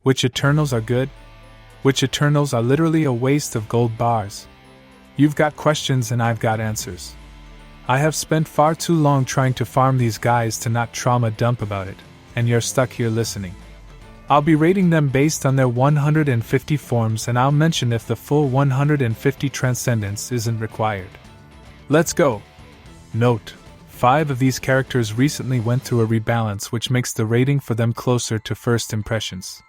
Which Eternals are good? Which Eternals are literally a waste of gold bars? You've got questions and I've got answers. I have spent far too long trying to farm these guys to not trauma dump about it, and you're stuck here listening. I'll be rating them based on their 150 forms, and I'll mention if the full 150 Transcendence isn't required. Let's go! Note: 5 of these characters recently went through a rebalance, which makes the rating for them closer to first impressions.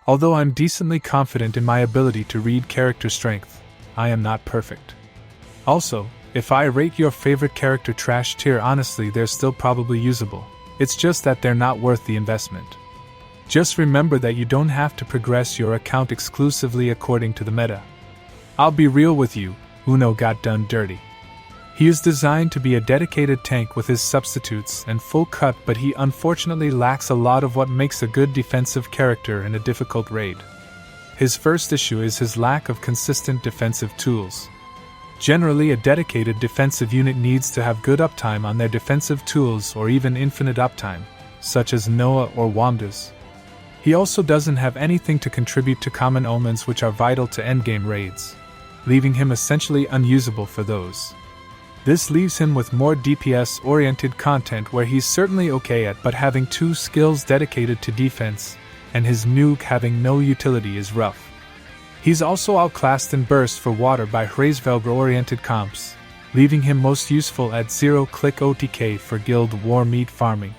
Although I'm decently confident in my ability to read character strength, I am not perfect. Also, if I rate your favorite character trash tier, honestly they're still probably usable. It's just that they're not worth the investment. Just remember that you don't have to progress your account exclusively according to the meta. I'll be real with you, Uno got done dirty. He is designed to be a dedicated tank with his substitutes and full cut, but he unfortunately lacks a lot of what makes a good defensive character in a difficult raid. His first issue is his lack of consistent defensive tools. Generally, a dedicated defensive unit needs to have good uptime on their defensive tools or even infinite uptime, such as Noah or Wamdas. He also doesn't have anything to contribute to common omens, which are vital to endgame raids, leaving him essentially unusable for those. This leaves him with more DPS-oriented content where he's certainly okay at, but having 2 skills dedicated to defense, and his nuke having no utility is rough. He's also outclassed in burst for water by Hraesvelgr-oriented comps, leaving him most useful at 0-click OTK for guild war meat farming.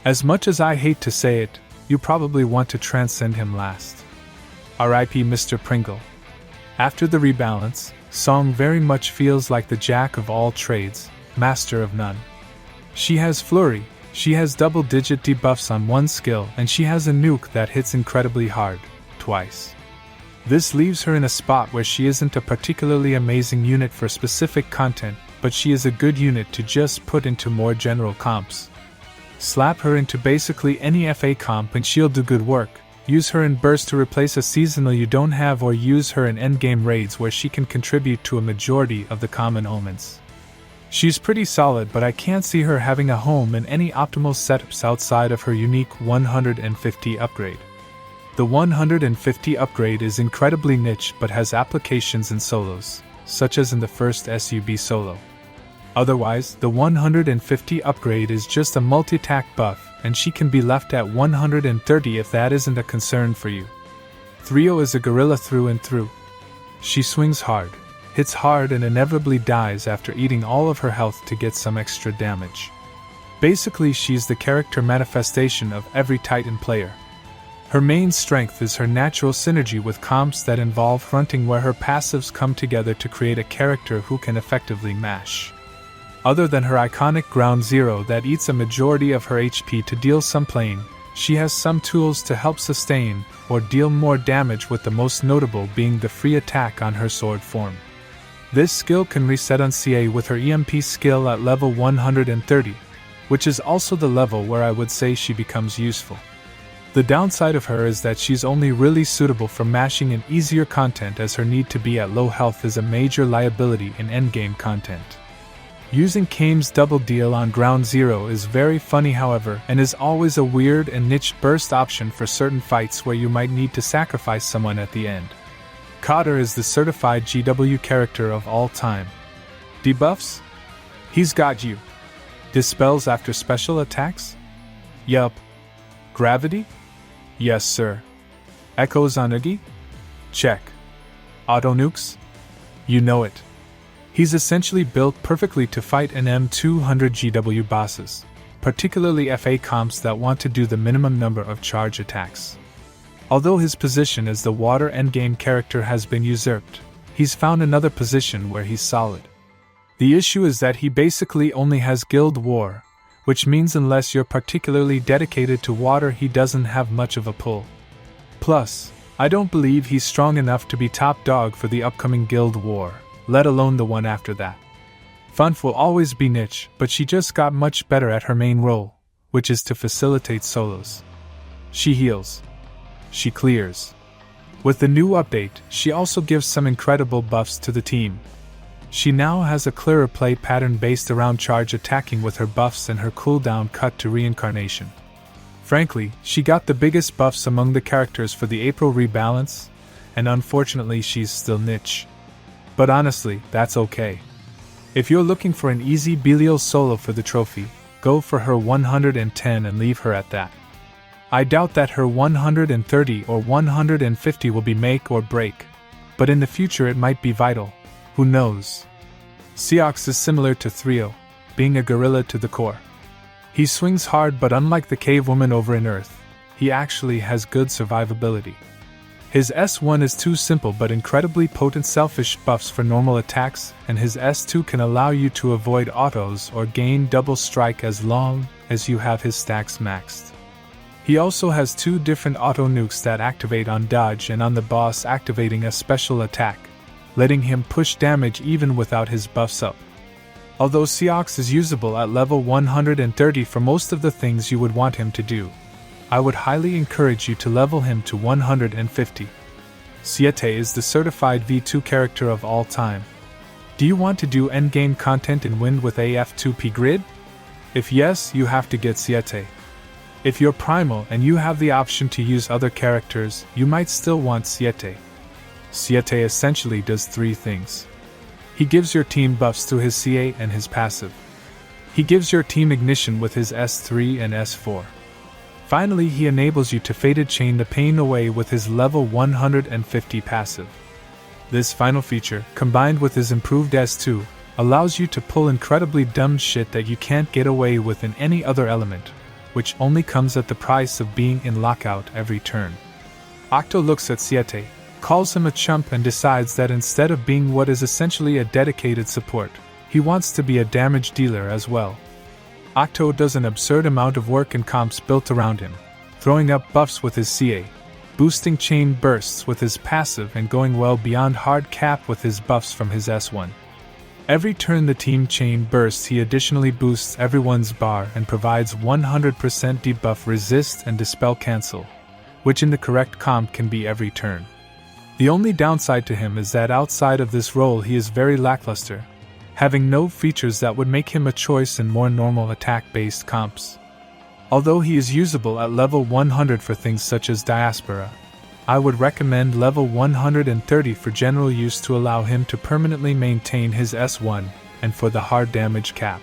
As much as I hate to say it, you probably want to transcend him last. RIP Mr. Pringle. After the rebalance, Song very much feels like the jack of all trades, master of none. She has Flurry, she has double-digit debuffs on one skill, and she has a nuke that hits incredibly hard, twice. This leaves her in a spot where she isn't a particularly amazing unit for specific content, but she is a good unit to just put into more general comps. Slap her into basically any FA comp and she'll do good work. Use her in burst to replace a seasonal you don't have, or use her in endgame raids where she can contribute to a majority of the common omens. She's pretty solid, but I can't see her having a home in any optimal setups outside of her unique 150 upgrade. The 150 upgrade is incredibly niche but has applications in solos, such as in the first SUB solo. Otherwise, the 150 upgrade is just a multi-attack buff, and she can be left at 130 if that isn't a concern for you. Threo is a gorilla through and through. She swings hard, hits hard, and inevitably dies after eating all of her health to get some extra damage. Basically, she's the character manifestation of every Titan player. Her main strength is her natural synergy with comps that involve fronting, where her passives come together to create a character who can effectively mash. Other than her iconic Ground Zero that eats a majority of her HP to deal some plane, she has some tools to help sustain or deal more damage, with the most notable being the free attack on her sword form. This skill can reset on CA with her EMP skill at level 130, which is also the level where I would say she becomes useful. The downside of her is that she's only really suitable for mashing in easier content, as her need to be at low health is a major liability in endgame content. Using Kame's double deal on Ground Zero is very funny, however, and is always a weird and niche burst option for certain fights where you might need to sacrifice someone at the end. Quatre is the certified GW character of all time. Debuffs? He's got you. Dispels after special attacks? Yup. Gravity? Yes, sir. Echoes on Oogie? Check. Auto nukes? You know it. He's essentially built perfectly to fight an M200 GW bosses, particularly FA comps that want to do the minimum number of charge attacks. Although his position as the water endgame character has been usurped, he's found another position where he's solid. The issue is that he basically only has Guild War, which means unless you're particularly dedicated to water, he doesn't have much of a pull. Plus, I don't believe he's strong enough to be top dog for the upcoming Guild War, let alone the one after that. Funf will always be niche, but she just got much better at her main role, which is to facilitate solos. She heals. She clears. With the new update, she also gives some incredible buffs to the team. She now has a clearer play pattern based around charge attacking with her buffs and her cooldown cut to reincarnation. Frankly, she got the biggest buffs among the characters for the April rebalance, and unfortunately she's still niche. But honestly, that's okay. If you're looking for an easy Belial solo for the trophy, go for her 110 and leave her at that. I doubt that her 130 or 150 will be make or break, but in the future it might be vital. Who knows? Seox is similar to Threo, being a gorilla to the core. He swings hard, but unlike the cave woman over in Earth, he actually has good survivability. His S1 is too simple but incredibly potent selfish buffs for normal attacks, and his S2 can allow you to avoid autos or gain double strike as long as you have his stacks maxed. He also has 2 different auto nukes that activate on dodge and on the boss, activating a special attack, letting him push damage even without his buffs up. Although Seox is usable at level 130 for most of the things you would want him to do, I would highly encourage you to level him to 150. Siete is the certified V2 character of all time. Do you want to do endgame content and win with AF2P grid? If yes, you have to get Siete. If you're primal and you have the option to use other characters, you might still want Siete. Siete essentially does 3 things. He gives your team buffs through his CA and his passive. He gives your team ignition with his S3 and S4. Finally, he enables you to Fated Chain the pain away with his level 150 passive. This final feature, combined with his improved S2, allows you to pull incredibly dumb shit that you can't get away with in any other element, which only comes at the price of being in lockout every turn. Okto looks at Siete, calls him a chump, and decides that instead of being what is essentially a dedicated support, he wants to be a damage dealer as well. Okto does an absurd amount of work and comps built around him, throwing up buffs with his CA, boosting chain bursts with his passive, and going well beyond hard cap with his buffs from his S1. Every turn the team chain bursts, he additionally boosts everyone's bar and provides 100% debuff resist and dispel cancel, which in the correct comp can be every turn. The only downside to him is that outside of this role he is very lackluster, having no features that would make him a choice in more normal attack-based comps. Although he is usable at level 100 for things such as Diaspora, I would recommend level 130 for general use to allow him to permanently maintain his S1 and for the hard damage cap.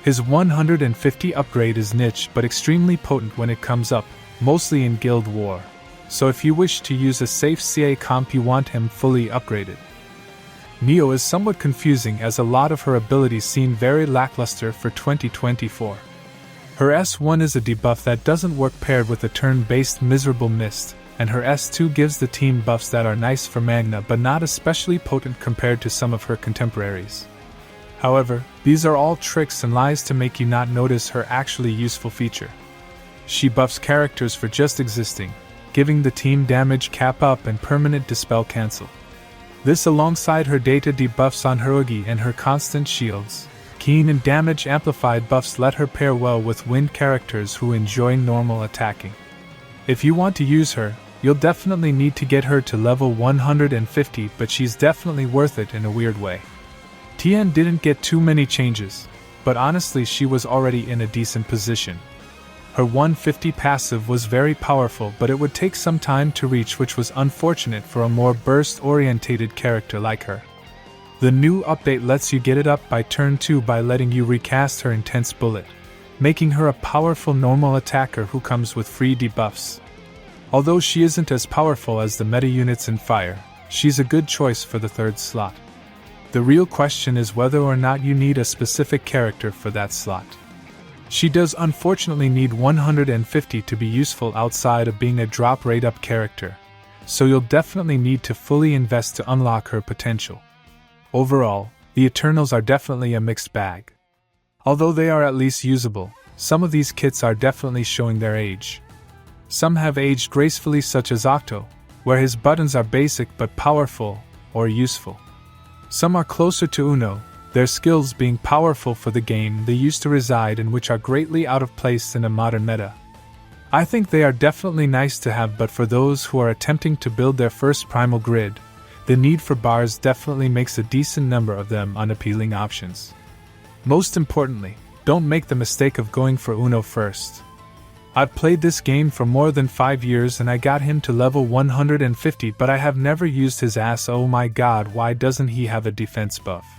His 150 upgrade is niche but extremely potent when it comes up, mostly in Guild War, so if you wish to use a safe CA comp you want him fully upgraded. Neo is somewhat confusing as a lot of her abilities seem very lackluster for 2024. Her S1 is a debuff that doesn't work paired with a turn-based Miserable Mist, and her S2 gives the team buffs that are nice for Magna but not especially potent compared to some of her contemporaries. However, these are all tricks and lies to make you not notice her actually useful feature. She buffs characters for just existing, giving the team damage cap up and permanent dispel cancel. This alongside her data debuffs on her Oogie and her constant shields, keen and damage amplified buffs let her pair well with wind characters who enjoy normal attacking. If you want to use her, you'll definitely need to get her to level 150, but she's definitely worth it in a weird way. Tien didn't get too many changes, but honestly she was already in a decent position. Her 150 passive was very powerful, but it would take some time to reach, which was unfortunate for a more burst-orientated character like her. The new update lets you get it up by turn 2 by letting you recast her Intense Bullet, making her a powerful normal attacker who comes with free debuffs. Although she isn't as powerful as the meta units in Fire, she's a good choice for the 3rd slot. The real question is whether or not you need a specific character for that slot. She does unfortunately need 150 to be useful outside of being a drop rate up character, so you'll definitely need to fully invest to unlock her potential. Overall, the Eternals are definitely a mixed bag. Although they are at least usable, some of these kits are definitely showing their age. Some have aged gracefully, such as Okto, where his buttons are basic but powerful or useful. Some are closer to Uno, their skills being powerful for the game they used to reside in, which are greatly out of place in a modern meta. I think they are definitely nice to have, but for those who are attempting to build their first primal grid, the need for bars definitely makes a decent number of them unappealing options. Most importantly, don't make the mistake of going for Uno first. I've played this game for more than 5 years and I got him to level 150, but I have never used his ass. Oh my god, why doesn't he have a defense buff?